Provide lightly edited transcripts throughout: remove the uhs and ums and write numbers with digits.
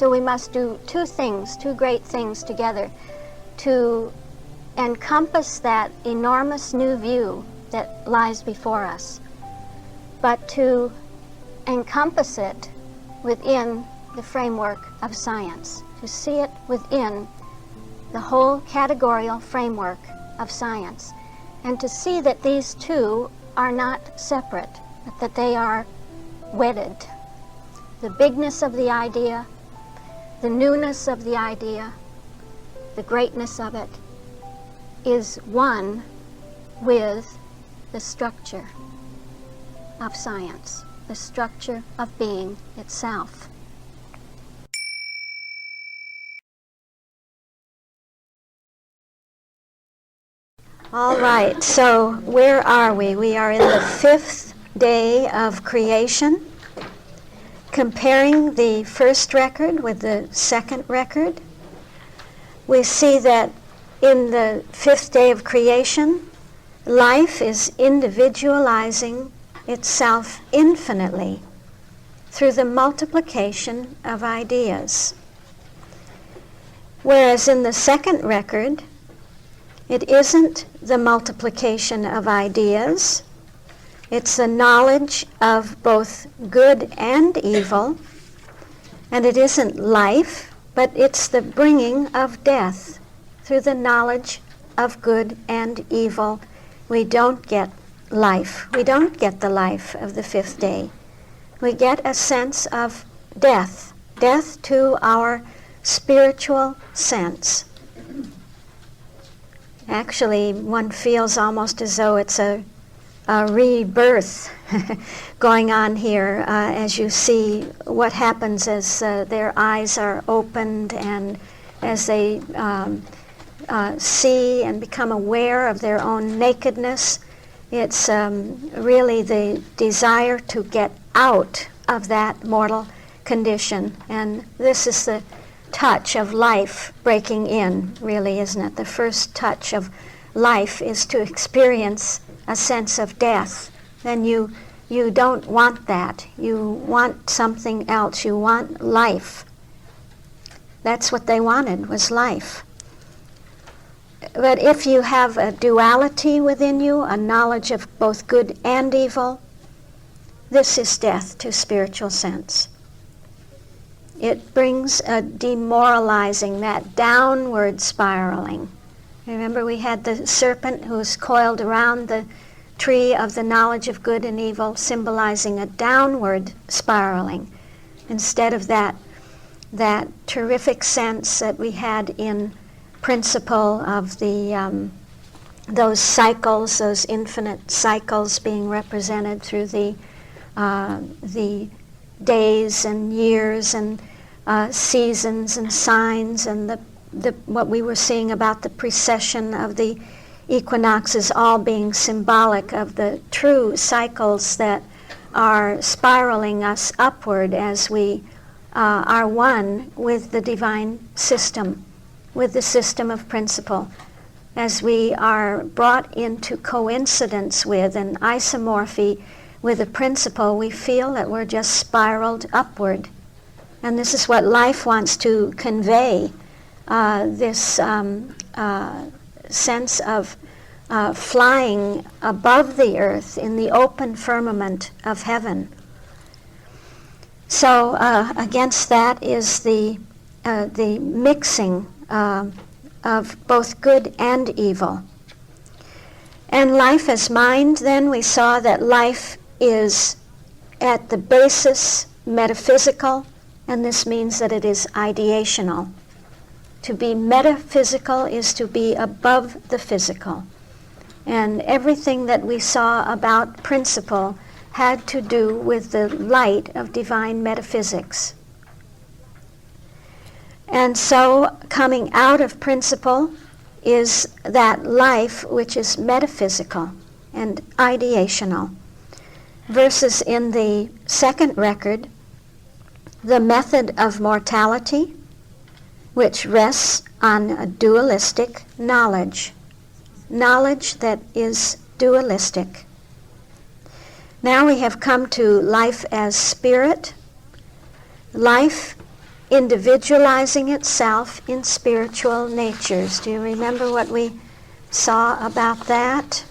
So we must do two things, two great things together, to encompass that enormous new view that lies before us, but to encompass it within the framework of science, to see it within the whole categorical framework of science, and to see that these two are not separate, but that they are wedded. The bigness of the idea, the newness of the idea, the greatness of it is one with the structure of science, the structure of being itself. All right, so where are we? We are in the fifth day of creation, comparing the first record with the second record. We see that in the fifth day of creation, life is individualizing itself infinitely through the multiplication of ideas. Whereas in the second record, it isn't the multiplication of ideas, it's the knowledge of both good and evil, and it isn't life, but it's the bringing of death. Through the knowledge of good and evil, we don't get life. We don't get the life of the fifth day. We get a sense of death, death to our spiritual sense. Actually, one feels almost as though it's a rebirth going on here as you see what happens as their eyes are opened and as they see and become aware of their own nakedness. It's really the desire to get out of that mortal condition. And this is the touch of life breaking in, really, isn't it? The first touch of life is to experience a sense of death. Then you don't want that. You want something else. You want life. That's what they wanted, was life. But if you have a duality within you, a knowledge of both good and evil, this is death to spiritual sense. It brings a demoralizing, that downward spiraling. Remember, we had the serpent who was coiled around the tree of the knowledge of good and evil, symbolizing a downward spiraling, instead of that terrific sense that we had in principle of the those cycles, those infinite cycles being represented through the days and years and seasons and signs, and the what we were seeing about the precession of the equinoxes, all being symbolic of the true cycles that are spiraling us upward as we are one with the divine system, with the system of principle. As we are brought into coincidence with and isomorphy with the principle, we feel that we're just spiraled upward. And this is what life wants to convey, this sense of flying above the earth in the open firmament of heaven. So against that is the mixing of both good and evil. And life as mind, then we saw that life is at the basis metaphysical, and this means that it is ideational. To be metaphysical is to be above the physical. And everything that we saw about principle had to do with the light of divine metaphysics. And so coming out of principle is that life which is metaphysical and ideational, versus in the second record, the method of mortality, which rests on a dualistic knowledge that is dualistic. Now we have come to life as spirit. Life individualizing itself in spiritual natures. Do you remember what we saw about that?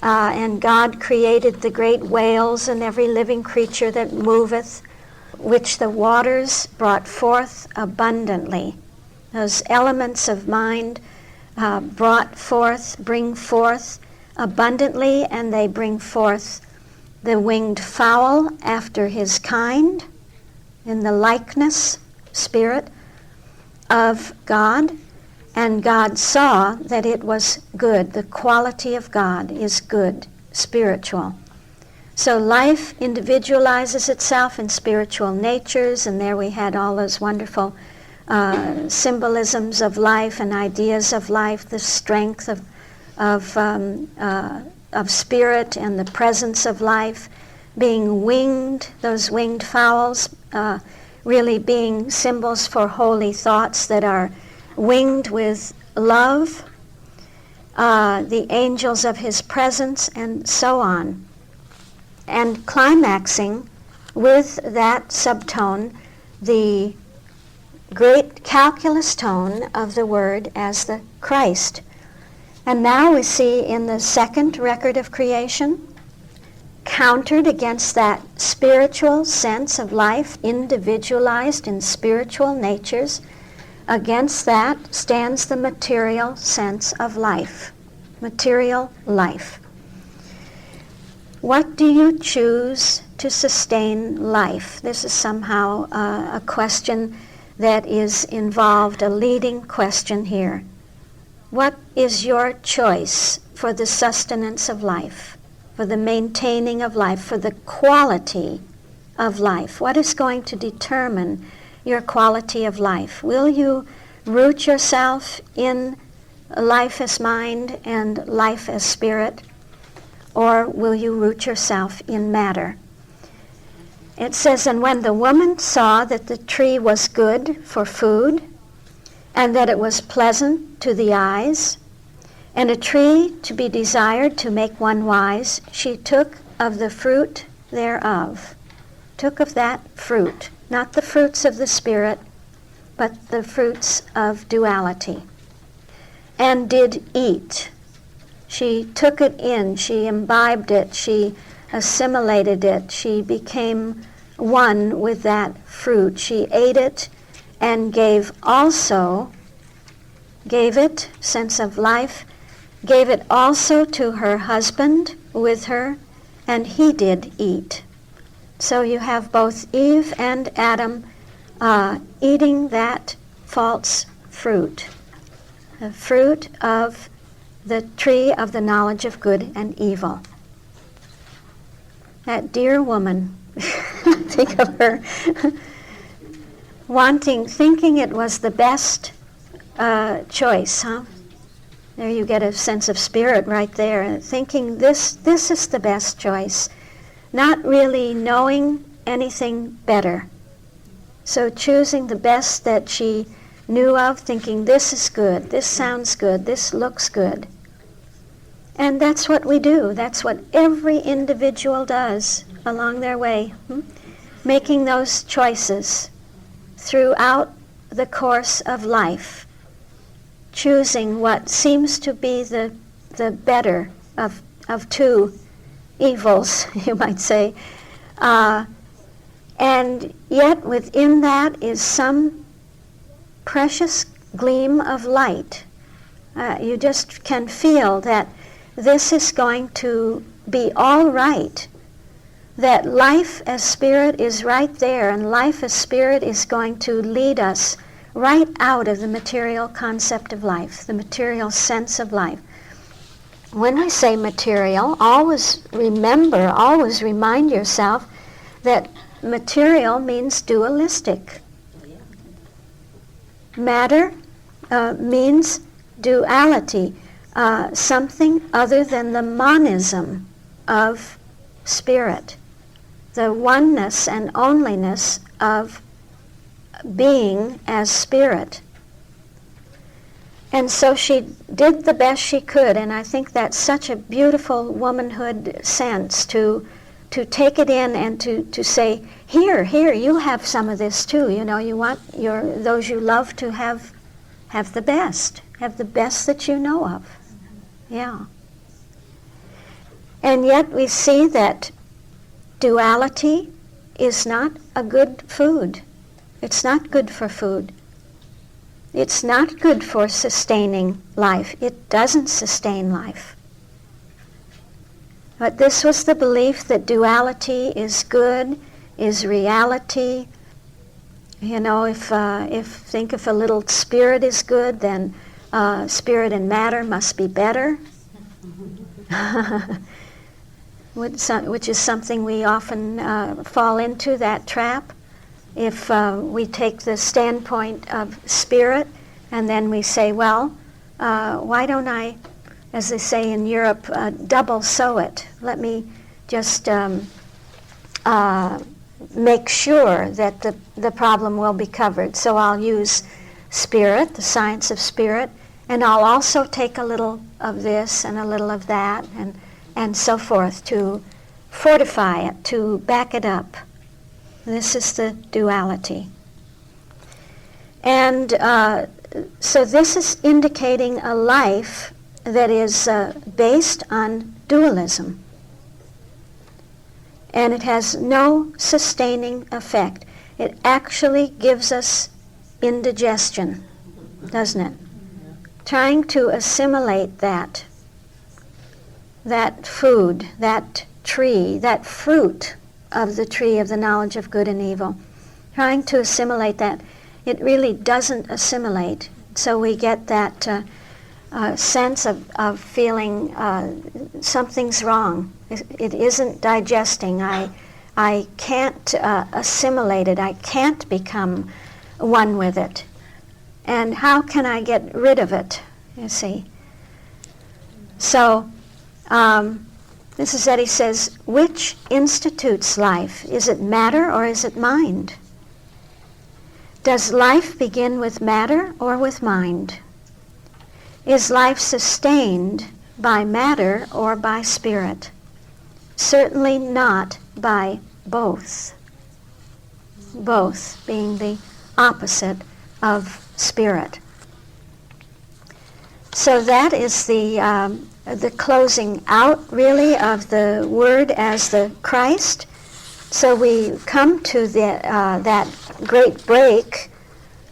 And God created the great whales and every living creature that moveth, which the waters brought forth abundantly. Those elements of mind bring forth abundantly, and they bring forth the winged fowl after his kind, in the likeness, spirit, of God. And God saw that it was good. The quality of God is good, spiritual. So life individualizes itself in spiritual natures, and there we had all those wonderful symbolisms of life and ideas of life, the strength of spirit and the presence of life, being winged, those winged fowls really being symbols for holy thoughts that are winged with love, the angels of his presence, and so on. And climaxing with that subtone, the great calculus tone of the word as the Christ. And now we see in the second record of creation, countered against that spiritual sense of life, individualized in spiritual natures, against that stands the material sense of life, material life. What do you choose to sustain life? This is somehow a question that is involved, a leading question here. What is your choice for the sustenance of life, for the maintaining of life, for the quality of life? What is going to determine your quality of life? Will you root yourself in life as mind and life as spirit, or will you root yourself in matter? It says, and when the woman saw that the tree was good for food, and that it was pleasant to the eyes, and a tree to be desired to make one wise, she took of the fruit thereof. Took of that fruit, not the fruits of the Spirit, but the fruits of duality, and did eat. She took it in, she imbibed it, she assimilated it, she became one with that fruit. She ate it and gave it, sense of life, gave it also to her husband with her, and he did eat. So you have both Eve and Adam eating that false fruit, the fruit of the tree of the knowledge of good and evil. That dear woman, think of her, thinking it was the best choice, huh? There you get a sense of spirit right there, thinking this is the best choice, not really knowing anything better. So choosing the best that she knew of, thinking this is good, this sounds good, this looks good. And that's what we do. That's what every individual does along their way, making those choices throughout the course of life, choosing what seems to be the better of two evils, you might say. And yet within that is some precious gleam of light. You just can feel that this is going to be all right, that life as spirit is right there, and life as spirit is going to lead us right out of the material concept of life, the material sense of life. When I say material, always remind yourself that material means dualistic. Matter means duality, something other than the monism of spirit, the oneness and onlyness of being as spirit. And so she did the best she could, and I think that's such a beautiful womanhood sense to take it in and to say, here, you have some of this too. You know, you want those you love to have the best. Have the best that you know of. Yeah. And yet we see that duality is not a good food. It's not good for food. It's not good for sustaining life. It doesn't sustain life. But this was the belief that duality is good, is reality. You know, if a little spirit is good, then spirit and matter must be better. Which is something we often fall into, that trap. If we take the standpoint of spirit and then we say, well, why don't I, as they say in Europe, double sew it? Let me just make sure that the problem will be covered. So I'll use spirit, the science of spirit, and I'll also take a little of this and a little of that and so forth to fortify it, to back it up. This is the duality. And so this is indicating a life that is based on dualism. And it has no sustaining effect. It actually gives us indigestion, doesn't it? Trying to assimilate that food, that tree, that fruit of the tree of the knowledge of good and evil. Trying to assimilate that. It really doesn't assimilate. So we get that sense of feeling something's wrong. It isn't digesting. I can't assimilate it. I can't become one with it. And how can I get rid of it, you see? So, Mrs. Eddy says, which institutes life? Is it matter or is it mind? Does life begin with matter or with mind? Is life sustained by matter or by spirit? Certainly not by both. Both being the opposite of spirit. So that is the closing out, really, of the Word as the Christ. So we come to that great break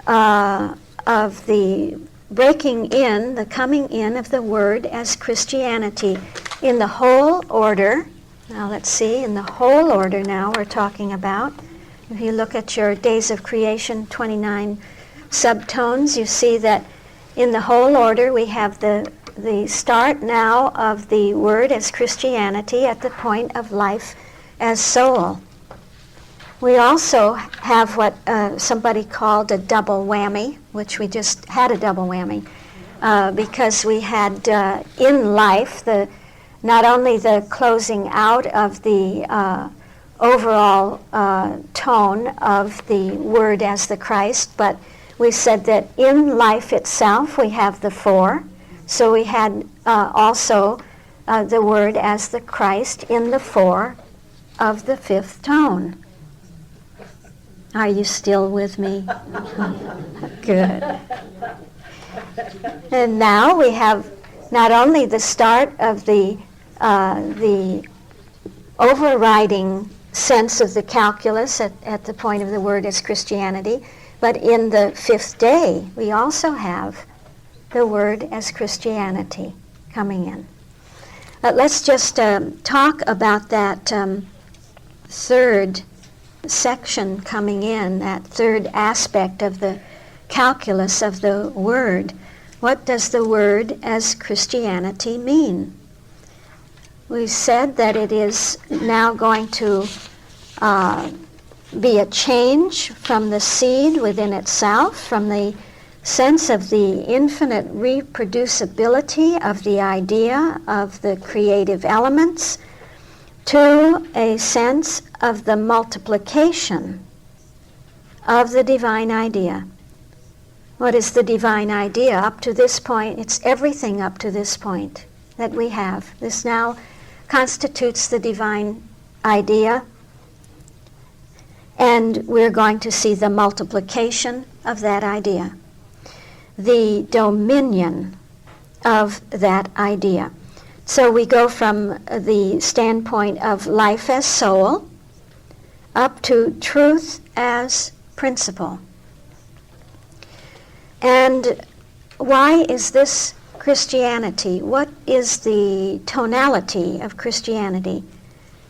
of the breaking in, the coming in of the Word as Christianity in the whole order. Now let's see, in the whole order now we're talking about. If you look at your Days of Creation 29 subtones, you see that in the whole order we have the start now of the Word as Christianity at the point of life as soul. We also have what somebody called a double whammy, which we just had a double whammy, because we had in life not only the closing out of the overall tone of the Word as the Christ, but we said that in life itself we have the four. So we had also the Word as the Christ in the four of the fifth tone. Are you still with me? Good. And now we have not only the start of the overriding sense of the calculus at the point of the Word as Christianity, but in the fifth day we also have the Word as Christianity coming in. But let's just talk about that third section coming in, that third aspect of the calculus of the Word. What does the Word as Christianity mean? We said that it is now going to be a change from the seed within itself, from the sense of the infinite reproducibility of the idea of the creative elements, to a sense of the multiplication of the divine idea. What is the divine idea? Up to this point, it's everything up to this point that we have. This now constitutes the divine idea. And we're going to see the multiplication of that idea, the dominion of that idea. So we go from the standpoint of life as soul up to truth as principle. And why is this Christianity? What is the tonality of Christianity?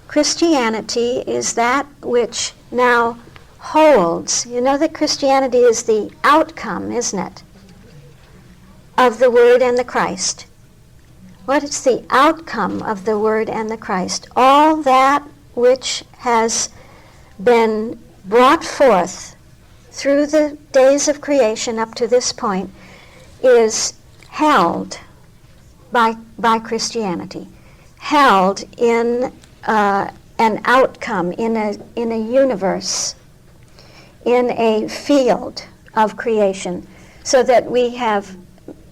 Christianity is that which now holds. You know that Christianity is the outcome, isn't it, of the Word and the Christ. What is the outcome of the Word and the Christ? All that which has been brought forth through the days of creation up to this point is held by Christianity, held in an outcome, in a universe, in a field of creation, so that we have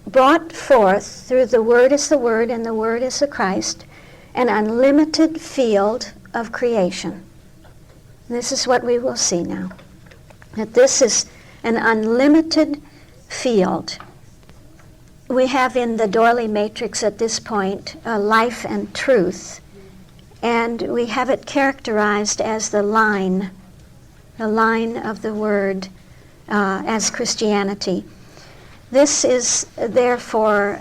brought forth through the Word is the Word and the Word is the Christ, an unlimited field of creation. This is what we will see now, that this is an unlimited field. We have in the Doyley matrix at this point life and truth, and we have it characterized as the line of the Word as Christianity. This is therefore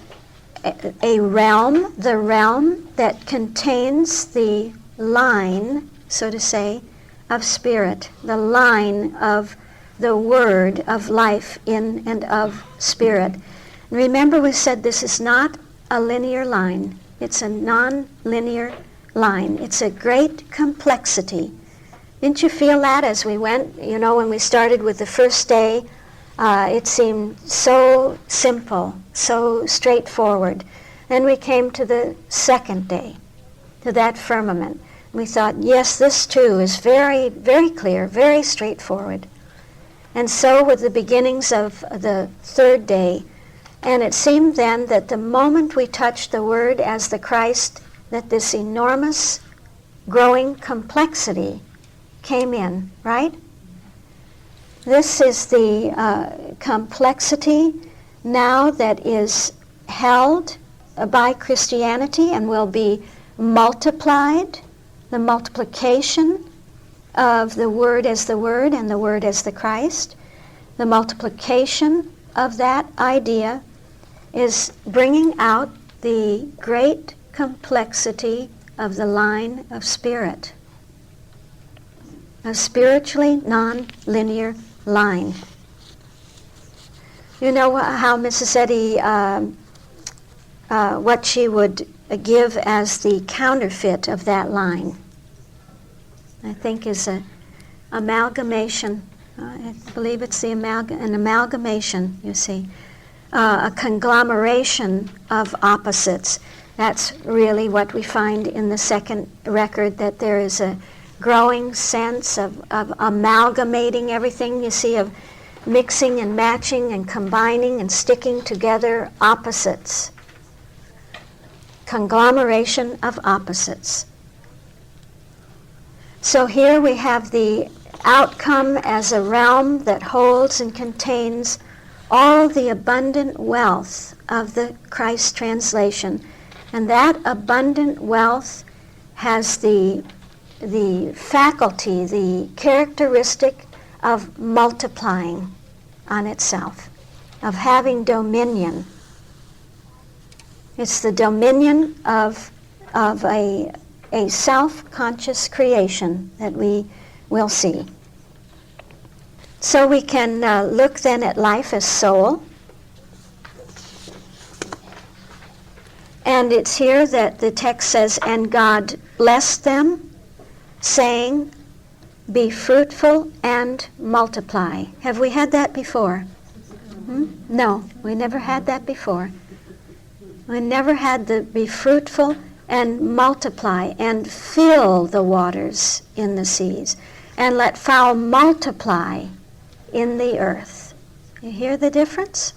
a realm, the realm that contains the line, so to say, of spirit, the line of the Word of life in and of spirit. Remember, we said this is not a linear line. It's a non-linear line. It's a great complexity. Didn't you feel that as we went? You know, when we started with the first day, it seemed so simple, so straightforward. Then we came to the second day, to that firmament. We thought, yes, this too is very, very clear, very straightforward. And so with the beginnings of the third day, and it seemed then that the moment we touched the Word as the Christ, that this enormous growing complexity came in, right? This is the complexity now that is held by Christianity and will be multiplied, the multiplication of the Word as the Word and the Word as the Christ. The multiplication of that idea is bringing out the great complexity of the line of spirit, a spiritually non-linear line. You know how Mrs. Eddy, what she would give as the counterfeit of that line, I think is an amalgamation. I believe it's an amalgamation, you see, a conglomeration of opposites. That's really what we find in the second record, that there is a growing sense of amalgamating everything, you see, of mixing and matching and combining and sticking together opposites. Conglomeration of opposites. So here we have the outcome as a realm that holds and contains all the abundant wealth of the Christ translation. And that abundant wealth has the faculty, the characteristic of multiplying on itself, of having dominion. It's the dominion of a self-conscious creation that we will see. So we can look then at life as soul. And it's here that the text says, and God blessed them, saying, be fruitful and multiply. Have we had that before? No, we never had that before. We never had the be fruitful and multiply and fill the waters in the seas and let fowl multiply in the earth. You hear the difference?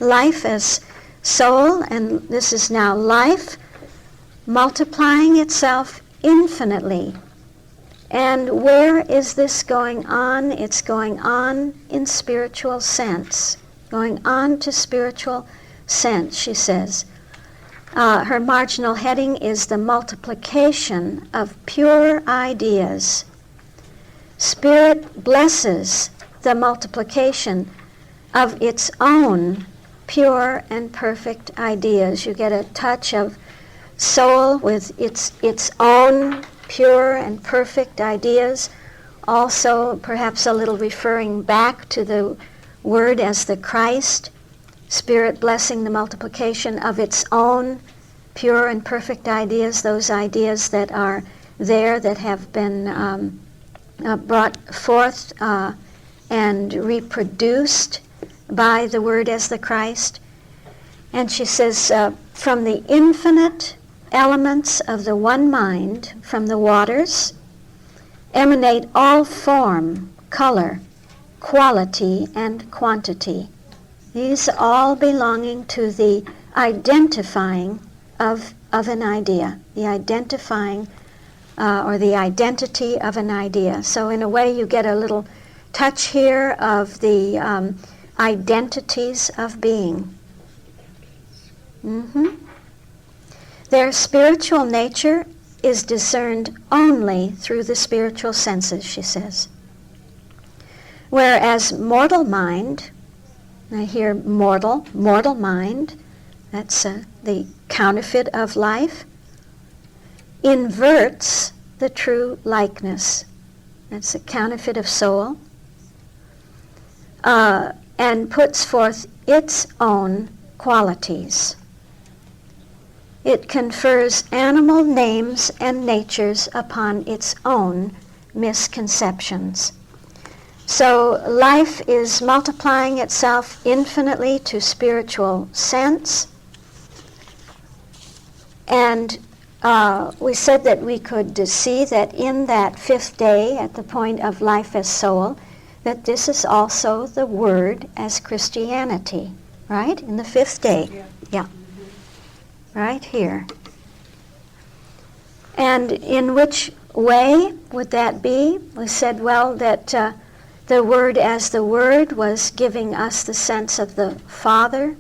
Life as soul, and this is now life multiplying itself infinitely And where is this going on? It's going on in spiritual sense. Going on to spiritual sense, she says. Her marginal heading is the multiplication of pure ideas. Spirit blesses the multiplication of its own pure and perfect ideas. You get a touch of soul with its own pure and perfect ideas. Also, perhaps a little referring back to the Word as the Christ. Spirit blessing the multiplication of its own pure and perfect ideas, those ideas that are there, that have been brought forth and reproduced by the Word as the Christ. And she says, from the infinite elements of the one mind, from the waters, emanate all form, color, quality, and quantity. These all belonging to the identifying of an idea, the identifying or the identity of an idea. So in a way you get a little touch here of the identities of being. Their spiritual nature is discerned only through the spiritual senses, she says. Whereas mortal mind, I hear mortal mind, that's the counterfeit of life, inverts the true likeness. That's the counterfeit of soul. And puts forth its own qualities. It confers animal names and natures upon its own misconceptions. So life is multiplying itself infinitely to spiritual sense. And we said that we could see that in that fifth day, at the point of life as soul, that this is also the Word as Christianity, right? In the fifth day. Yeah. Right here. And in which way would that be? We said, well, that the Word as the Word was giving us the sense of the Father,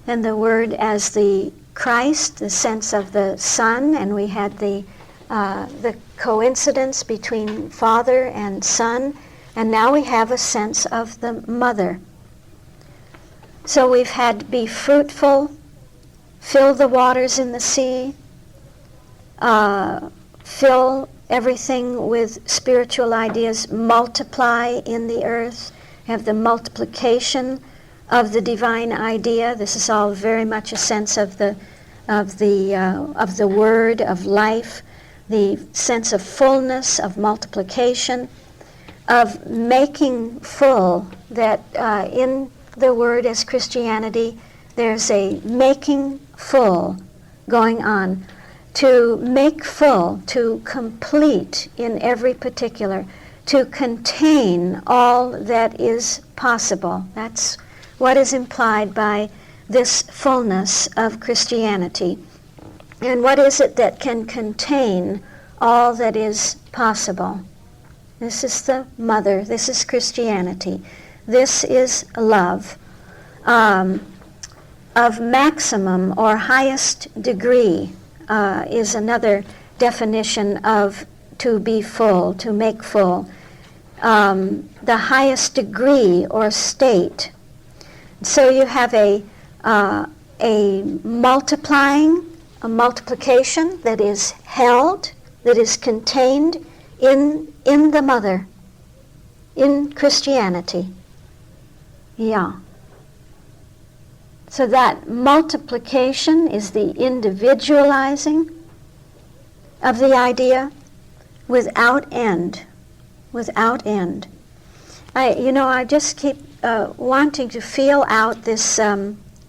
and the Word as the Christ, the sense of the Son, and we had the coincidence between Father and Son, and now we have a sense of the Mother. So we've had be fruitful, fill the waters in the sea, fill everything with spiritual ideas, multiply in the earth, have the multiplication of the divine idea. This is all very much a sense of the Word, of life, the sense of fullness, of multiplication, of making full, that in the Word as Christianity, there's a making full going on. To make full, to complete in every particular, to contain all that is possible. That's what is implied by this fullness of Christianity. And what is it that can contain all that is possible? This is the Mother. This is Christianity. This is love. Of maximum or highest degree is another definition of to be full, to make full. The highest degree or state. So you have a multiplying, a multiplication that is held, that is contained in the Mother, in Christianity. Yeah. So that multiplication is the individualizing of the idea without end, without end. I just keep wanting to feel out this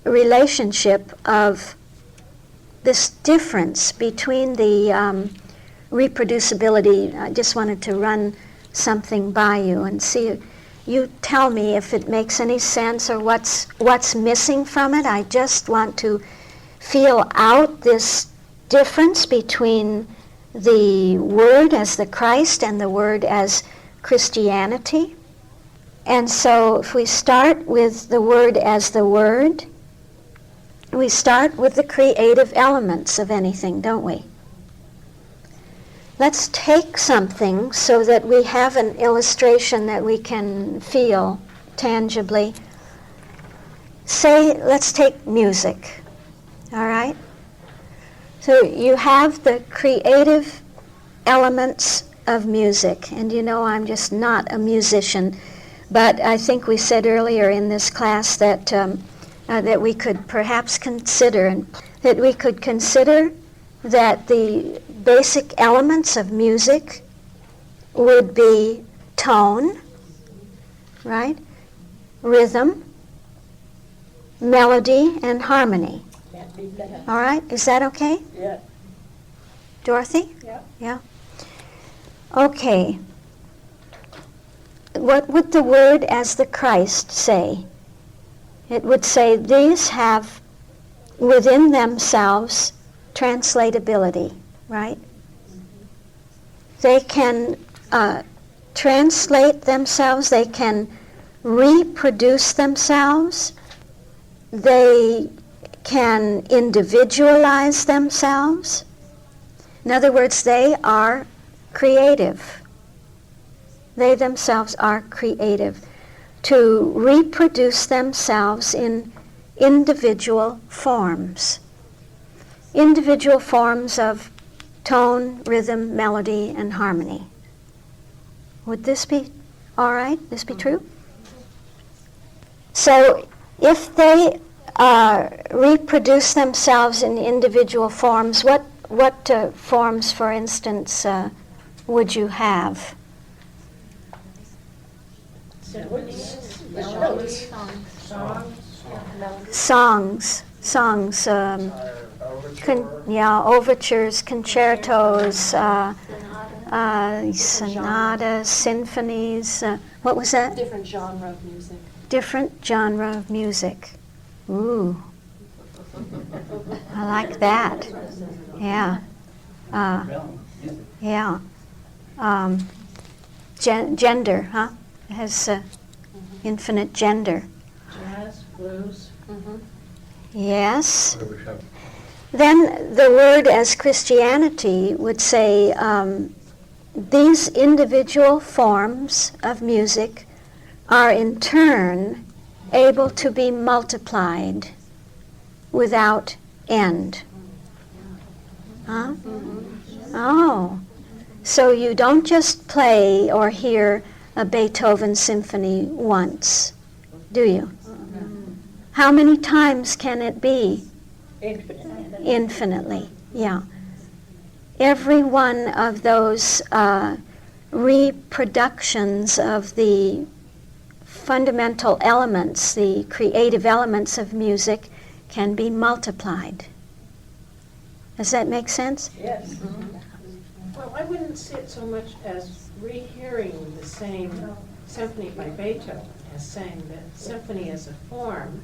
relationship of this difference between the reproducibility. I just wanted to run something by you and see. You tell me if it makes any sense or what's missing from it. I just want to feel out this difference between the Word as the Christ and the Word as Christianity. And so if we start with the Word as the Word, we start with the creative elements of anything, don't we? Let's take something so that we have an illustration that we can feel tangibly. Say, let's take music, all right? So you have the creative elements of music, and you know I'm just not a musician, but I think we said earlier in this class that that we could perhaps consider that the basic elements of music would be tone, right? Rhythm, melody, and harmony. All right, is that okay? Yeah. Dorothy? Yeah. Yeah. Okay. What would the Word as the Christ say? It would say these have within themselves translatability, right? They can translate themselves, they can reproduce themselves, they can individualize themselves. In other words, they are creative. They themselves are creative to reproduce themselves in individual forms. Individual forms of tone, rhythm, melody, and harmony. Would this be all right? This be true? So if they reproduce themselves in individual forms, what forms, for instance, would you have? Songs, overtures, concertos, sonatas, symphonies. What was that? Different genre of music. Different genre of music. Ooh, I like that. Yeah. Yeah. Gender, huh? It has infinite gender. Jazz, blues. Mm-hmm. Yes. Then the Word as Christianity would say these individual forms of music are in turn able to be multiplied without end. Huh? Mm-hmm. Oh, so you don't just play or hear a Beethoven symphony once, do you? How many times can it be? Infinitely, yeah. Every one of those reproductions of the fundamental elements, the creative elements of music, can be multiplied. Does that make sense? Yes. Well, I wouldn't see it so much as rehearing the same symphony by Beethoven as saying that symphony as a form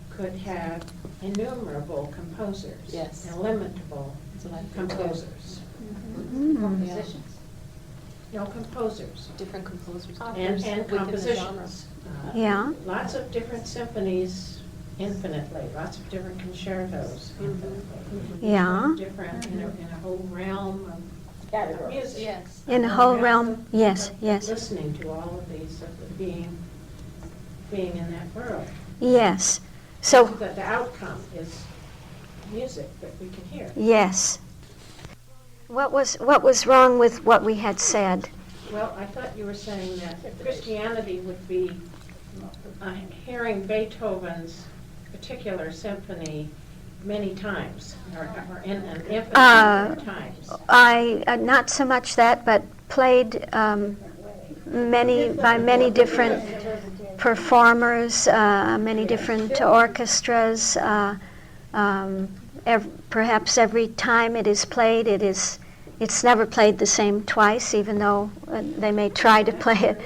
could have innumerable composers, Yes. illimitable So like composers. Compositions. No, composers. Different composers. And within the compositions. Yeah. Lots of different symphonies infinitely, lots of different concertos infinitely. Yeah. Different, in a whole realm of music. Yes. In a whole realm, yes, yes. Listening to all of these, of being in that world. Yes. So, That the outcome is music that we can hear. yes. What was wrong with what we had said? Well, I thought you were saying that Christianity would be hearing Beethoven's particular symphony many times, or in an infinite number of times. I not so much that, but played many different performers, many different orchestras. Perhaps every time it is played, it's never played the same twice, even though they may try to play it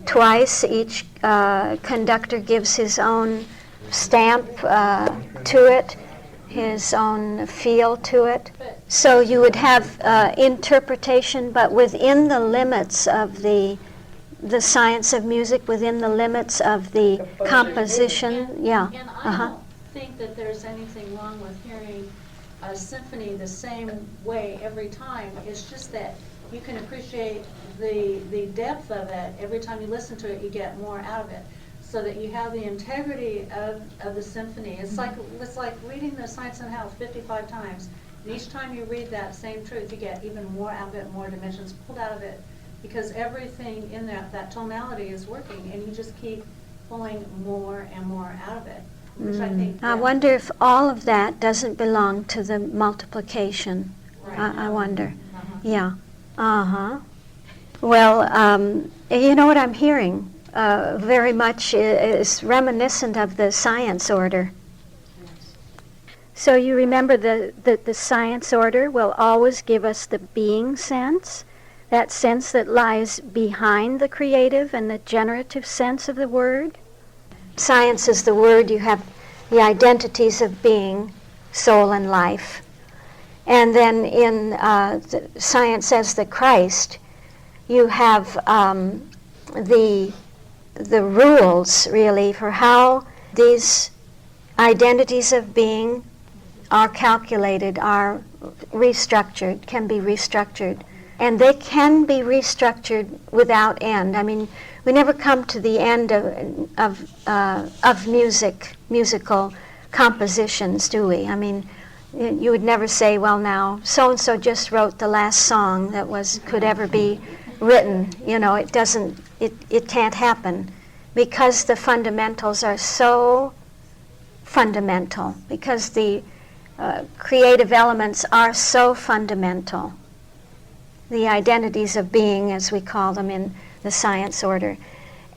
twice. Each conductor gives his own stamp to it, his own feel to it. So you would have interpretation, but within the limits of the science of music, within the limits of the composition. Yeah. And I don't think that there's anything wrong with hearing a symphony the same way every time. It's just that you can appreciate the depth of it. Every time you listen to it, you get more out of it. So that you have the integrity of the symphony. It's like reading the Science and Health 55 times. And each time you read that same truth, you get even more out of it, more dimensions pulled out of it. Because everything in that tonality is working, and you just keep pulling more and more out of it. Which I think. I wonder if all of that doesn't belong to the multiplication. Right. I wonder. Uh-huh. Yeah. Well, you know what I'm hearing? Very much is reminiscent of the science order. So you remember the science order will always give us the being sense, that sense that lies behind the creative and the generative sense of the word. Science is the word. You have the identities of being, soul, and life. And then in science as the Christ, you have the rules, really, for how these identities of being are calculated, are restructured, can be restructured. And they can be restructured without end. I mean, we never come to the end of musical compositions, do we? I mean, you would never say, well, now, so-and-so just wrote the last song that could ever be written. You know, it can't happen, because the fundamentals are so fundamental, because the creative elements are so fundamental. The identities of being, as we call them in the science order.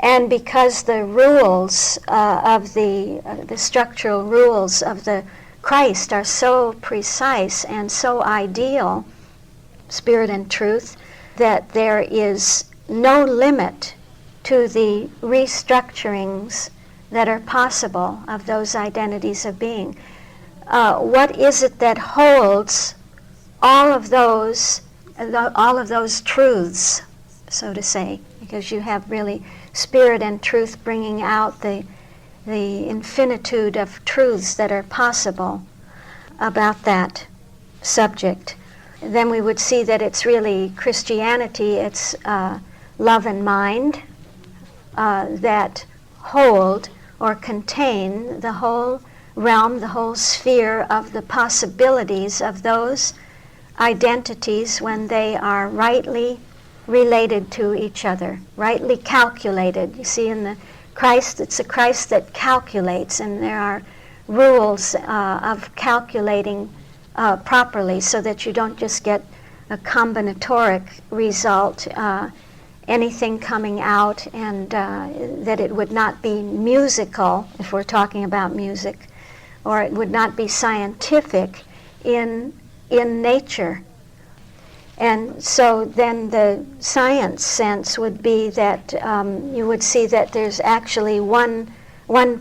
And because the rules of the structural rules of the Christ are so precise and so ideal, spirit and truth, that there is no limit to the restructurings that are possible of those identities of being. What is it that holds all of those truths, so to say, because you have really spirit and truth bringing out the infinitude of truths that are possible about that subject. Then we would see that it's really Christianity, it's love and mind that hold or contain the whole realm, the whole sphere of the possibilities of those identities when they are rightly related to each other, rightly calculated. You see, in the Christ, it's a Christ that calculates, and there are rules of calculating properly, so that you don't just get a combinatoric result, anything coming out, and that it would not be musical, if we're talking about music, or it would not be scientific in nature. And so then the science sense would be that you would see that there's actually one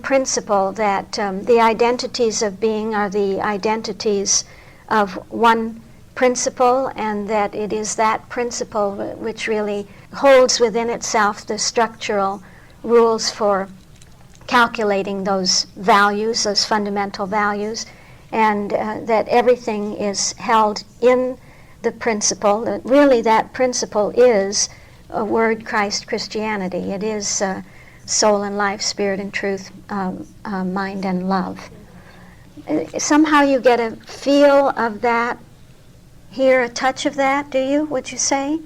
principle, that the identities of being are the identities of one principle, and that it is that principle which really holds within itself the structural rules for calculating those values, those fundamental values, and that everything is held in the principle. That really that principle is a word, Christ, Christianity. It is soul and life, spirit and truth, mind and love. Somehow you get a feel of that here, a touch of that, do you, would you say?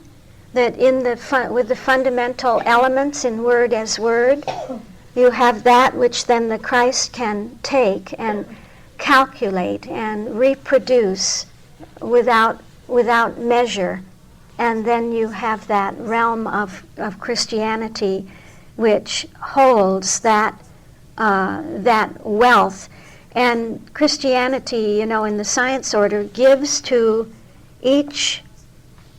That in with the fundamental elements in word as word, you have that which then the Christ can take and calculate and reproduce without measure. And then you have that realm of Christianity which holds that wealth. And Christianity, in the science order, gives to each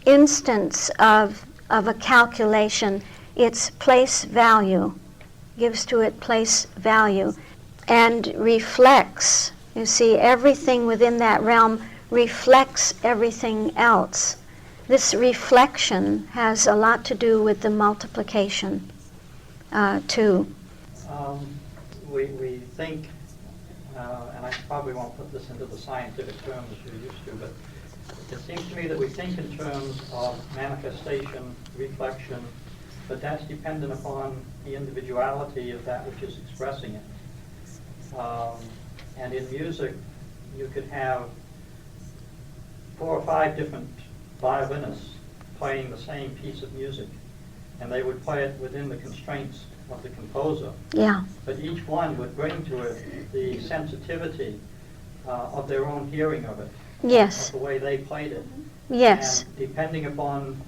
instance of a calculation its place value, gives to it place value, and reflects. You see, everything within that realm reflects everything else. This reflection has a lot to do with the multiplication, too. We think, and I probably won't put this into the scientific terms you're used to, but it seems to me that we think in terms of manifestation, reflection, but that's dependent upon the individuality of that which is expressing it. And in music, you could have 4 or 5 different violinists playing the same piece of music, and they would play it within the constraints of the composer. Yeah. But each one would bring to it the sensitivity of their own hearing of it, Yes. of the way they played it. Yes. And depending upon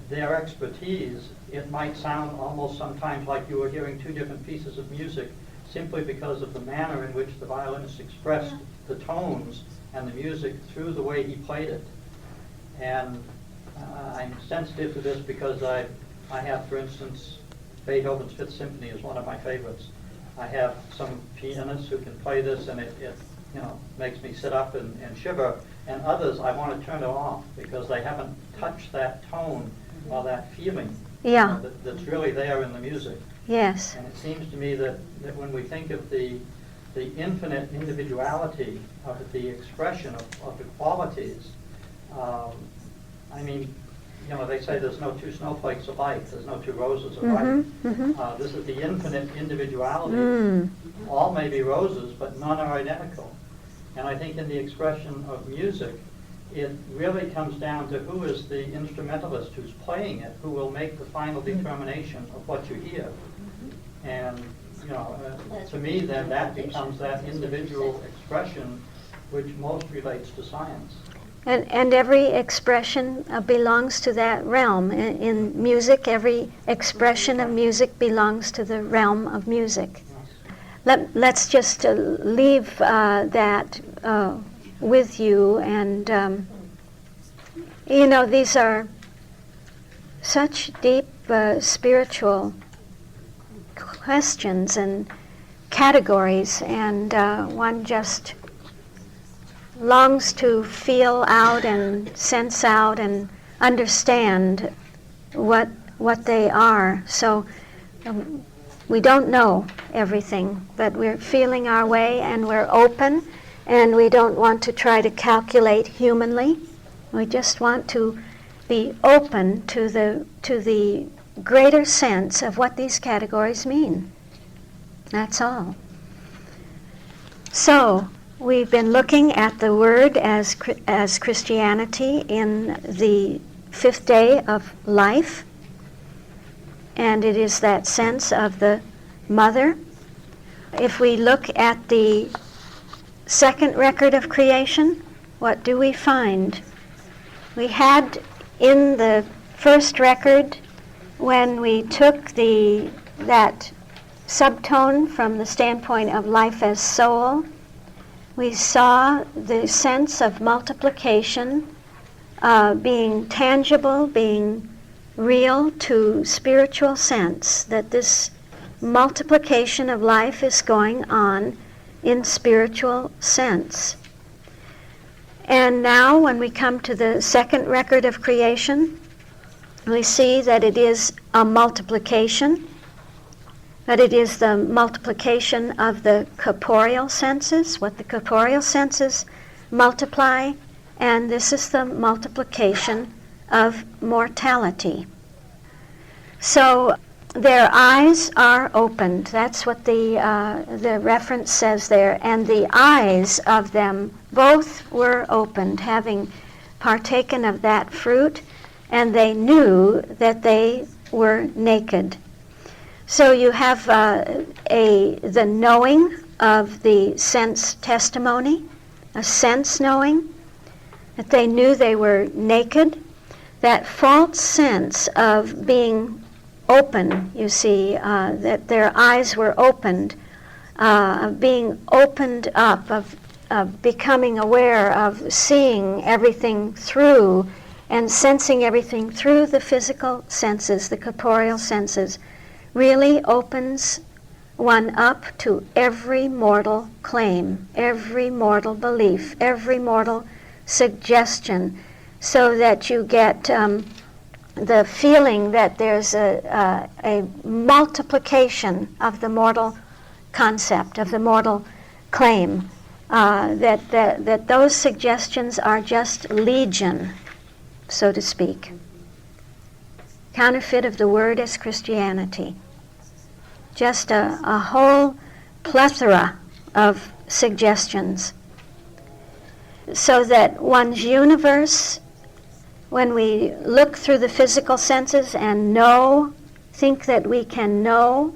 their expertise, it might sound almost sometimes like you were hearing 2 different pieces of music, simply because of the manner in which the violinist expressed the tones and the music through the way he played it. And I'm sensitive to this because I have, for instance, Beethoven's Fifth Symphony is one of my favorites. I have some pianists who can play this, and it makes me sit up and shiver, and others I want to turn it off because they haven't touched that tone or that feeling Yeah. that's really there in the music. Yes. And it seems to me that when we think of the infinite individuality of the expression of the qualities, I mean, they say there's no 2 snowflakes alike, there's no 2 roses alike. This is the infinite individuality. All may be roses, but none are identical. And I think in the expression of music, it really comes down to who is the instrumentalist who's playing it, who will make the final determination of what you hear. And, to me, then that becomes that individual expression which most relates to science. And every expression belongs to that realm. In music, every expression of music belongs to the realm of music. Let's just leave that with you. And, these are such deep spiritual questions and categories, and one just longs to feel out and sense out and understand what they are. So we don't know everything, but we're feeling our way, and we're open, and we don't want to try to calculate humanly. We just want to be open to the greater sense of what these categories mean. That's all. So we've been looking at the Word as Christianity in the 5th day of life, and it is that sense of the mother. If we look at the 2nd record of creation, what do we find? We had in the 1st record, when we took that subtone from the standpoint of life as soul, we saw the sense of multiplication being tangible, being real to spiritual sense, that this multiplication of life is going on in spiritual sense. And now when we come to the 2nd record of creation, we see that it is a multiplication, that it is the multiplication of the corporeal senses, what the corporeal senses multiply, and this is the multiplication of mortality. So their eyes are opened. That's what the reference says there. And the eyes of them both were opened, having partaken of that fruit, and they knew that they were naked. So you have the knowing of the sense testimony, a sense knowing, that they knew they were naked, that false sense of being open, you see, that their eyes were opened, of being opened up, of becoming aware of seeing everything through and sensing everything through the physical senses, the corporeal senses, really opens one up to every mortal claim, every mortal belief, every mortal suggestion, so that you get the feeling that there's a multiplication of the mortal concept, of the mortal claim, that those suggestions are just legion, so to speak. Counterfeit of the word as Christianity. Just a whole plethora of suggestions. So that one's universe, when we look through the physical senses and think that we can know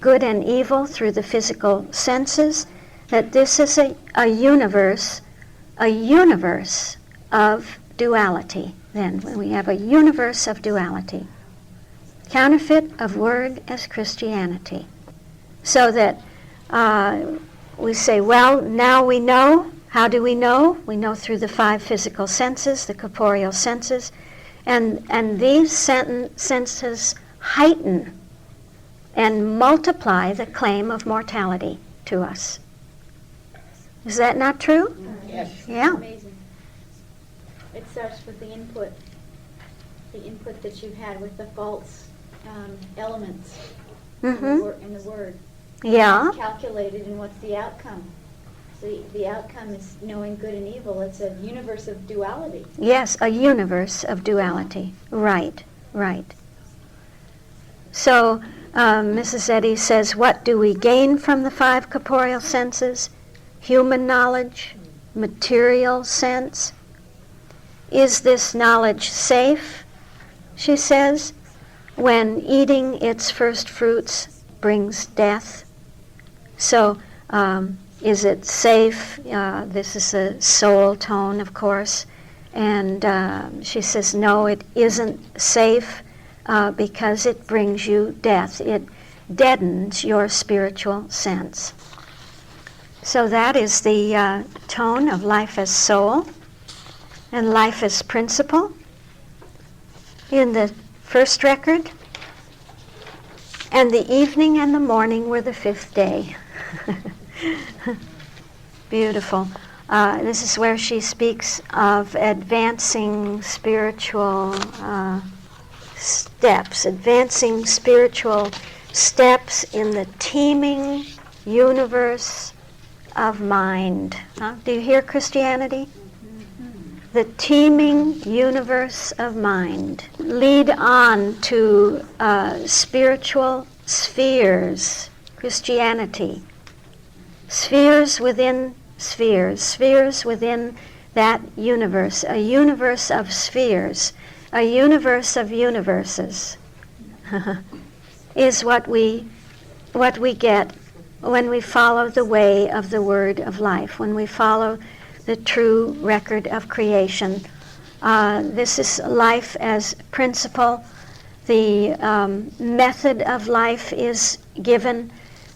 good and evil through the physical senses, that this is a universe of duality. Then, when we have a universe of duality. Counterfeit of word as Christianity. So that we say, well, now we know. How do we know? We know through the 5 physical senses, the corporeal senses, and these senses heighten and multiply the claim of mortality to us. Is that not true? Yes. Yeah. Amazing. It starts with the input that you had with the false elements Mm-hmm. in the word. Yeah. It's calculated, and what's the outcome? So the outcome is knowing good and evil. It's a universe of duality. Yes, a universe of duality. Right, right. So Mrs. Eddy says, what do we gain from the 5 corporeal senses? Human knowledge, material sense. Is this knowledge safe? She says, when eating its first fruits brings death. So, is it safe? This is a soul tone, of course. And she says, no, it isn't safe because it brings you death. It deadens your spiritual sense. So that is the tone of life as soul and life as principle in the first record. And the evening and the morning were the 5th day. Beautiful. This is where she speaks of advancing spiritual steps, in the teeming universe of mind. Do you hear Christianity? The teeming universe of mind. Lead on to spiritual spheres, Christianity. Spheres within that universe, a universe of spheres, a universe of universes, is what we get when we follow the way of the word of life, when we follow the true record of creation. This is life as principle. The method of life is given,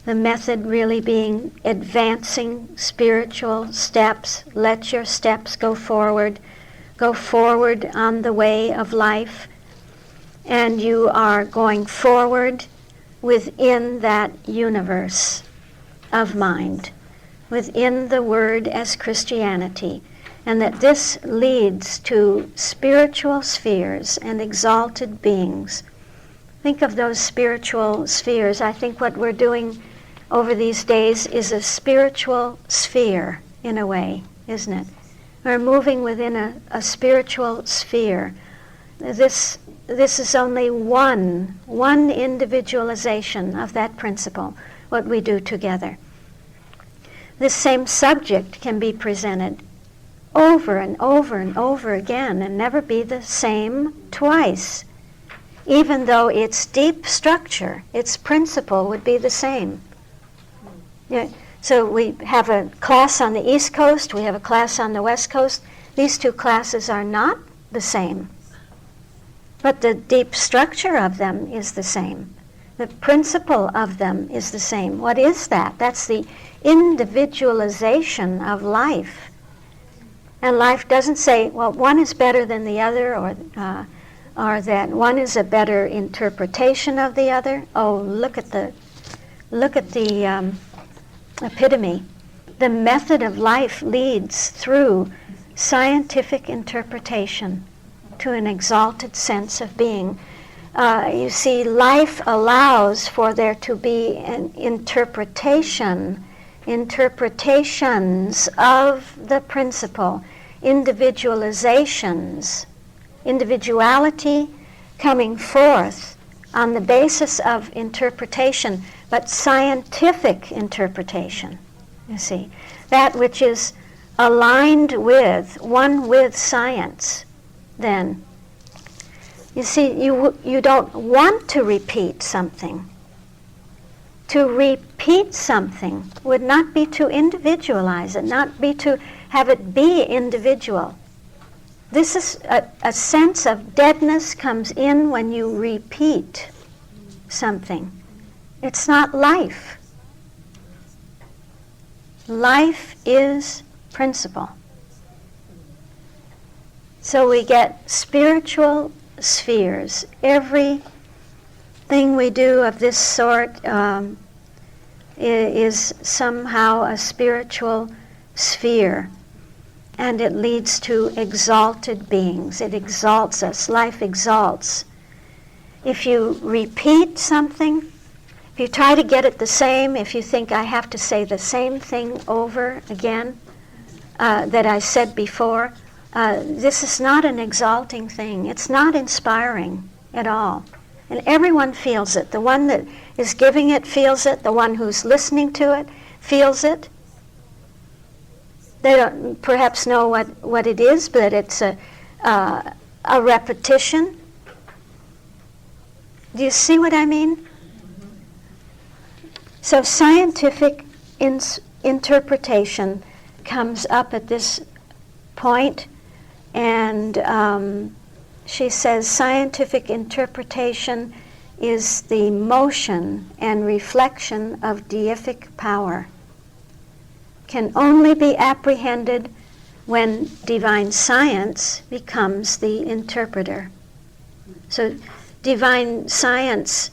the method really being advancing spiritual steps. Let your steps go forward. Go forward on the way of life. And you are going forward within that universe of mind, within the word as Christianity, and that this leads to spiritual spheres and exalted beings. Think of those spiritual spheres. I think what we're doing over these days is a spiritual sphere, in a way, isn't it? We're moving within a spiritual sphere. This is only one individualization of that principle, what we do together. This same subject can be presented over and over and over again and never be the same twice, even though its deep structure, its principle would be the same. Yeah. So we have a class on the East Coast, we have a class on the West Coast. These 2 classes are not the same, but the deep structure of them is the same. The principle of them is the same. What is that? That's the individualization of life. And life doesn't say, well, one is better than the other, or that one is a better interpretation of the other. Oh, look at look at the epitome. The method of life leads through scientific interpretation to an exalted sense of being. You see, life allows for there to be an interpretations of the principle, individuality coming forth on the basis of interpretation, but scientific interpretation, you see. That which is aligned with, one with science, then. You see, you don't want to repeat something. To repeat something would not be to individualize it, not be to have it be individual. This is a sense of deadness comes in when you repeat something. It's not life. Life is principle. So we get spiritual spheres. Everything we do of this sort is somehow a spiritual sphere, and it leads to exalted beings. It exalts us. Life exalts. If you repeat something, if you try to get it the same, if you think I have to say the same thing over again that I said before, this is not an exalting thing. It's not inspiring at all. And everyone feels it. The one that is giving it feels it. The one who's listening to it feels it. They don't perhaps know what it is, but it's a repetition. Do you see what I mean? So scientific interpretation comes up at this point. And she says scientific interpretation is the motion and reflection of deific power. Can only be apprehended when divine science becomes the interpreter. So divine science,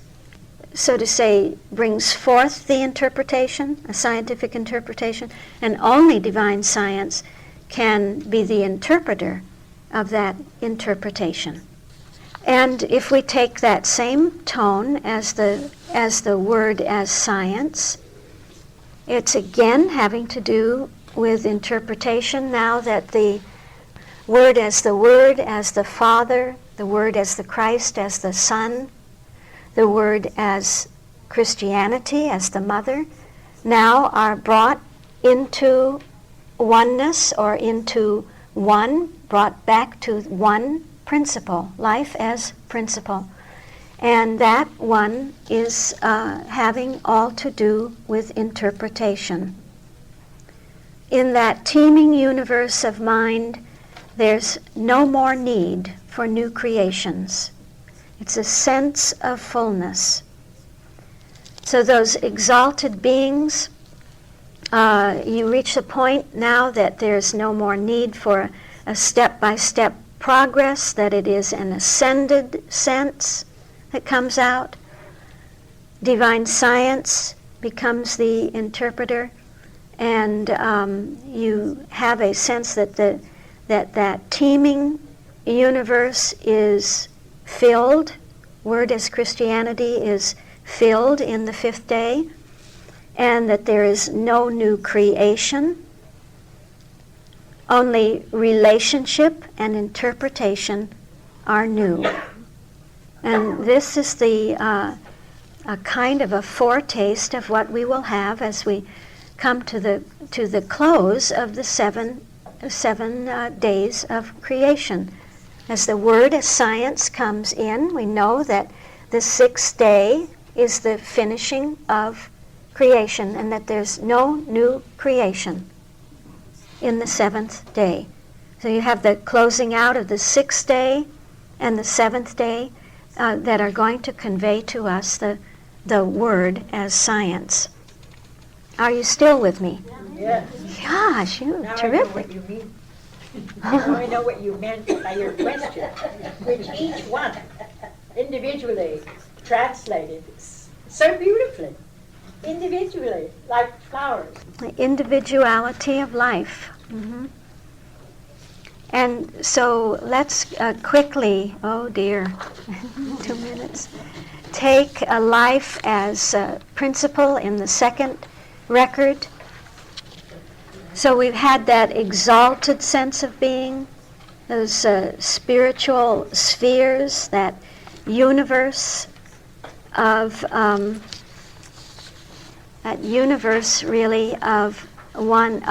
so to say, brings forth the interpretation, a scientific interpretation, and only divine science can be the interpreter of that interpretation. And if we take that same tone as the word as science, it's again having to do with interpretation now that the word, as the Father, the word as the Christ, as the Son, the word as Christianity, as the Mother, now are brought into oneness or into one, brought back to one principle, life as principle. And that one is having all to do with interpretation. In that teeming universe of mind, there's no more need for new creations. It's a sense of fullness. So those exalted beings, you reach the point now that there's no more need for a step-by-step progress, that it is an ascended sense that comes out. Divine science becomes the interpreter, and you have a sense that that teeming universe is filled. Word as Christianity is filled in the fifth day, and that there is no new creation. Only relationship and interpretation are new. And this is a kind of a foretaste of what we will have as we come to the close of the seven days of creation. As the word as science comes in, we know that the sixth day is the finishing of creation, and that there's no new creation in the seventh day. So you have the closing out of the sixth day and the seventh day that are going to convey to us the word as science. Are you still with me? Yes. Gosh, you're Now terrific. I know what you mean. Now I know what you meant by your question, which each one individually translated so beautifully. Individually, like flowers. The individuality of life. And so let's quickly, oh dear, 2 minutes, take a life as a principle in the second record. So we've had that exalted sense of being, those spiritual spheres, that universe of really of one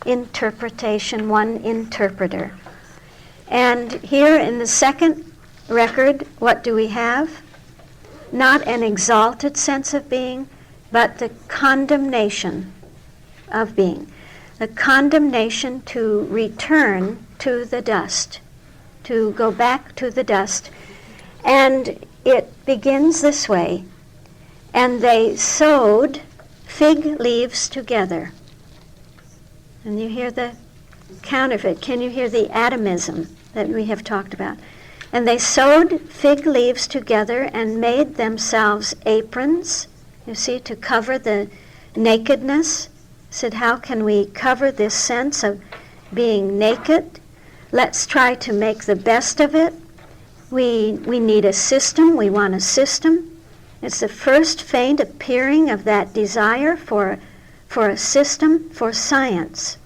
interpretation, one interpreter. And here in the second record, what do we have? Not an exalted sense of being, but the condemnation of being. The condemnation to return to the dust, to go back to the dust. And it begins this way. And they sewed fig leaves together. And you hear the counterfeit. Can you hear the atomism that we have talked about? And they sewed fig leaves together and made themselves aprons, you see, to cover the nakedness. Said, how can we cover this sense of being naked? Let's try to make the best of it. We need a system. We want a system. It's the first faint appearing of that desire for a system, for science.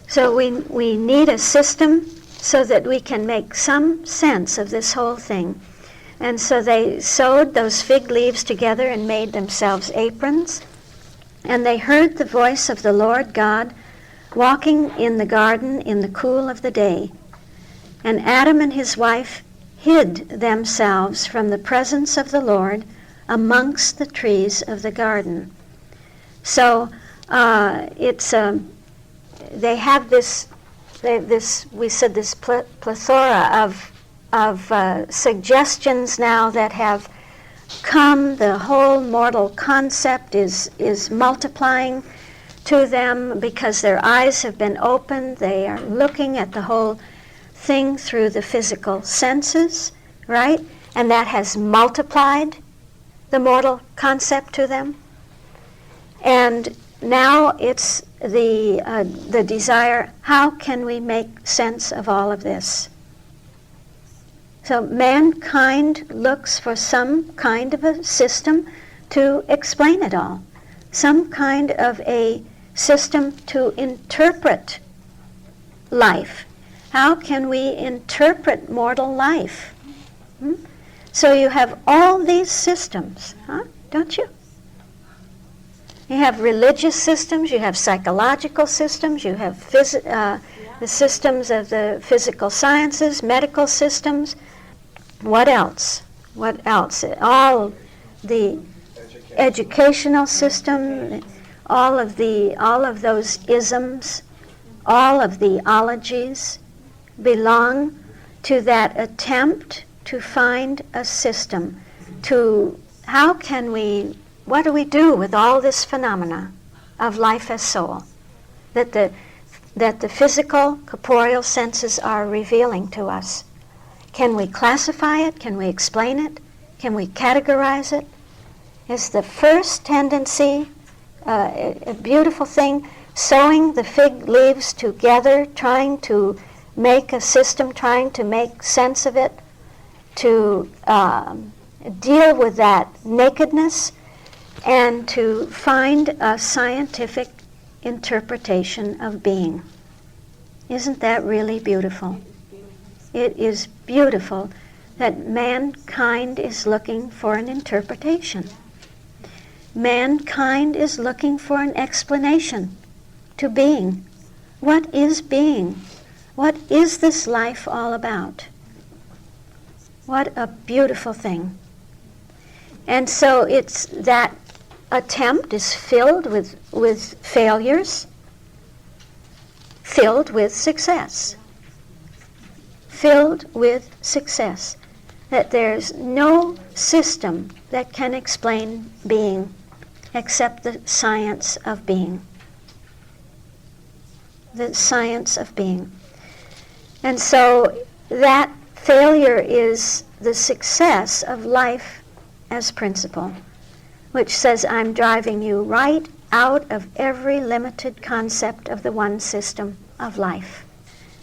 So we need a system so that we can make some sense of this whole thing. And so they sewed those fig leaves together and made themselves aprons. And they heard the voice of the Lord God walking in the garden in the cool of the day. And Adam and his wife hid themselves from the presence of the Lord amongst the trees of the garden. So they have this plethora of suggestions now that have come. The whole mortal concept is multiplying to them because their eyes have been opened. They are looking at the whole thing through the physical senses, right? And that has multiplied the mortal concept to them. And now it's the desire, how can we make sense of all of this? So mankind looks for some kind of a system to explain it all, some kind of a system to interpret life. How can we interpret mortal life? So you have all these systems, don't you? You have religious systems, you have psychological systems, you have the systems of the physical sciences, medical systems. What else? What else? All the educational system, all of those isms, all of the ologies belong to that attempt to find a system. What do we do with all this phenomena of life as soul that the physical, corporeal senses are revealing to us? Can we classify it? Can we explain it? Can we categorize it? Is the first tendency a beautiful thing, sewing the fig leaves together, trying to make a system, trying to make sense of it, to deal with that nakedness, and to find a scientific interpretation of being. Isn't that really beautiful? It is beautiful that mankind is looking for an interpretation. Mankind is looking for an explanation to being. What is being? What is this life all about? What a beautiful thing. And so it's that attempt is filled with failures, filled with success. Filled with success. That there's no system that can explain being except the science of being. The science of being. And so that failure is the success of life as principle, which says I'm driving you right out of every limited concept of the one system of life.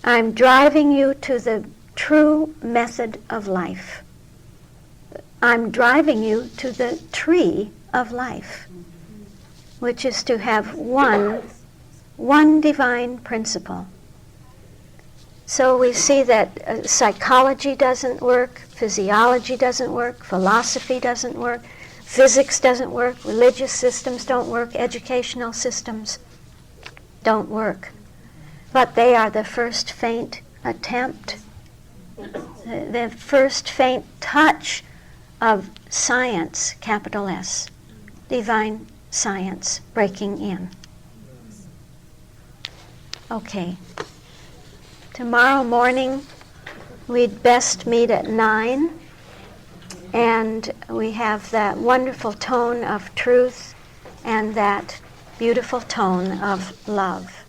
I'm driving you to the true method of life. I'm driving you to the tree of life, which is to have one divine principle. So we see that psychology doesn't work, physiology doesn't work, philosophy doesn't work, physics doesn't work, religious systems don't work, educational systems don't work. But they are the first faint attempt, the first faint touch of science, capital S, divine science breaking in. Okay. Tomorrow morning, we'd best meet at 9, and we have that wonderful tone of truth and that beautiful tone of love.